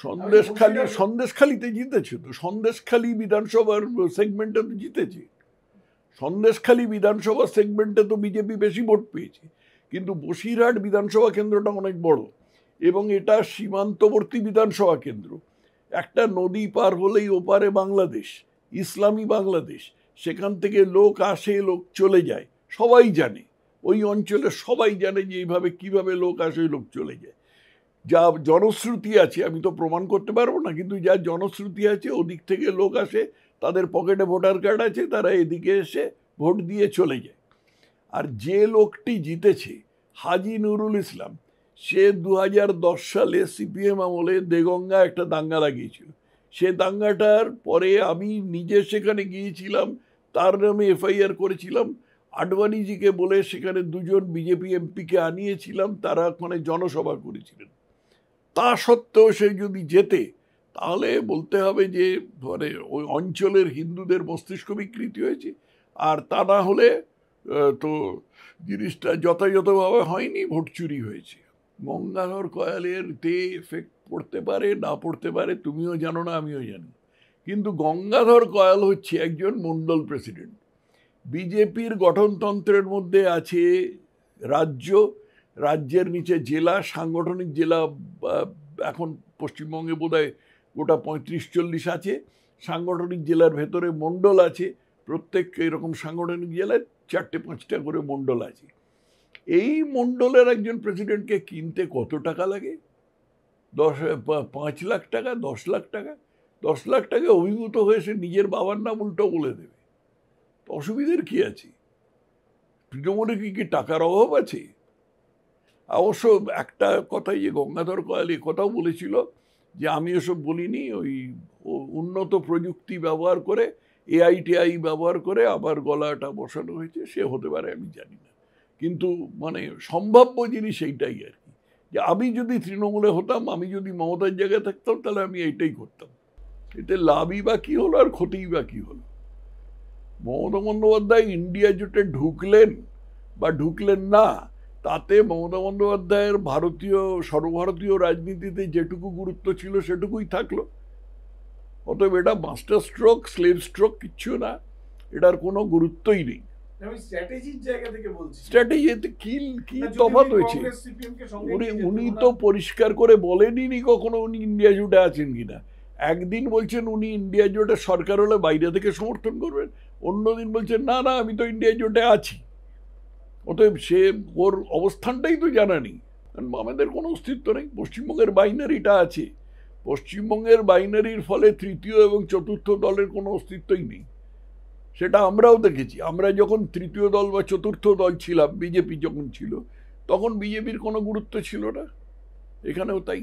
সন্দেশখালীতে জিতেছে তো, সন্দেশখালী বিধানসভার সেগমেন্টে তো জিতেছে, সন্দেশখালী বিধানসভা সেগমেন্টে তো বিজেপি বেশি ভোট পেয়েছে। কিন্তু বসিরহাট বিধানসভা কেন্দ্রটা অনেক বড় এবং এটা সীমান্তবর্তী বিধানসভা কেন্দ্র। একটা নদী পার হলেই ওপারে বাংলাদেশ, ইসলামী বাংলাদেশ, সেখান থেকে লোক আসে, লোক চলে যায়, সবাই জানে, ওই অঞ্চলে সবাই জানে যে এইভাবে কীভাবে লোক আসে, লোক চলে যায়। যা জনশ্রুতি আছে, আমি তো প্রমাণ করতে পারবো না, কিন্তু যা জনশ্রুতি আছে, ওদিক থেকে লোক আসে, তাদের পকেটে ভোটার কার্ড আছে, তারা এদিকে এসে ভোট দিয়ে চলে যায়। আর যে লোকটি জিতেছে হাজি নুরুল ইসলাম, সে 2010 সালে সিপিএম আমলে দেগঙ্গা একটা দাঙ্গা লাগিয়েছিল। সে দাঙ্গাটার পরে আমি নিজে সেখানে গিয়েছিলাম, তার নামে এফআইআর করেছিলাম, আডবাণীজিকে বলে সেখানে 2জন বিজেপি এমপিকে আনিয়েছিলাম, তারা ওখানে জনসভা করেছিলেন। তা সত্ত্বেও সে যদি জেতে, তাহলে বলতে হবে যে মানে ওই অঞ্চলের হিন্দুদের মস্তিষ্ক বিকৃতি হয়েছে। আর তা না হলে তো জিনিসটা যথাযথভাবে হয়নি, ভোট চুরি হয়েছে। গঙ্গাধর কয়ালের তে এফেক্ট পড়তে পারে, না পড়তে পারে, তুমিও জানো না, আমিও জানি। কিন্তু গঙ্গাধর কয়াল হচ্ছে একজন মণ্ডল প্রেসিডেন্ট। বিজেপির গঠনতন্ত্রের মধ্যে আছে রাজ্য, রাজ্যের নিচে জেলা, সাংগঠনিক জেলা এখন পশ্চিমবঙ্গে বোধহয় গোটা 35-40 আছে। সাংগঠনিক জেলার ভেতরে মণ্ডল আছে, প্রত্যেক এরকম সাংগঠনিক জেলায় 4-5টা করে মণ্ডল আছে। এই মণ্ডলের একজন প্রেসিডেন্টকে কিনতে কত টাকা লাগে? 5 লাখ টাকা, 10 লাখ টাকা। 10 লাখ টাকা অভিভূত হয়ে সে নিজের বাবার নাম উল্টো বলে দেবে, অসুবিধার কি আছে? তৃণমূলে কি টাকার অভাব আছে? অবশ্য একটা কথাই, যে গঙ্গাধর কয়াল কথাও বলেছিল যে আমি ওসব বলিনি, ওই উন্নত প্রযুক্তি ব্যবহার করে, এআই ব্যবহার করে আবার গলাটা বসানো হয়েছে। সে হতে পারে, আমি জানি না, কিন্তু মানে সম্ভাব্য জিনিস এইটাই আর কি, যে আমি যদি তৃণমূলে হতাম, আমি যদি মমতার জায়গায় থাকতাম, তাহলে আমি এইটাই করতাম। এতে লাভই বা কী হলো আর ক্ষতিই বা কী হলো? মমতা বন্দ্যোপাধ্যায় ইন্ডিয়া জোটে ঢুকলেন বা ঢুকলেন না, তাতে মমতা বন্দ্যোপাধ্যায়ের সর্বভারতীয় রাজনীতিতে যেটুকু গুরুত্ব ছিল সেটুকুই থাকলো। অতএব এটা মাস্টার স্ট্রোক, স্লেভ স্ট্রোক কিচ্ছু না, এটার কোনো গুরুত্বই নেই। স্ট্র্যাটেজিতে কি তফাৎ হয়েছে? উনি তো পরিষ্কার করে বলেনই কখনো উনি ইন্ডিয়া জোটে আছেন কিনা। একদিন বলছেন উনি ইন্ডিয়া জোটে সরকার হলে বাইরে থেকে সমর্থন করবেন, অন্যদিন বলছেন না না আমি তো ইন্ডিয়া জোটে আছি। অতএব সে ওর অবস্থানটাই তো জানা নেই, কারণ আমাদের কোনো অস্তিত্ব নেই। পশ্চিমবঙ্গের বাইনারিটা আছে, পশ্চিমবঙ্গের বাইনারির ফলে তৃতীয় এবং চতুর্থ দলের কোনো অস্তিত্বই নেই। সেটা আমরাও দেখেছি। আমরা যখন তৃতীয় দল বা চতুর্থ দল ছিলাম, বিজেপি যখন ছিল, তখন বিজেপির কোনো গুরুত্ব ছিল না, এখানেও তাই।